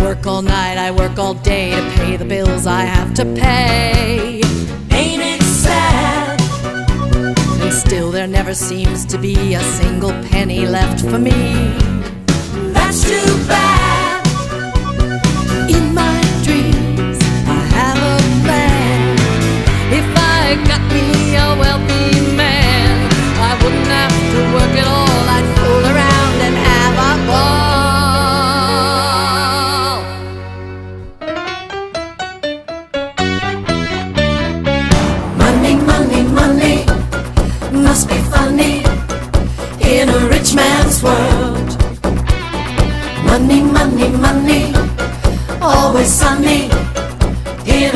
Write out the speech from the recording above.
Work all night, I work all day to pay the bills I have to pay. Ain't it sad? And still there never seems to be a single penny left for me. That's too bad. In my dreams, I have a plan. If I got me a wealthy man, I wouldn't have to work at all. I'd fool around and have a ball. Money, money, money must be funny in a rich man's world. Money, money, money, always sunny in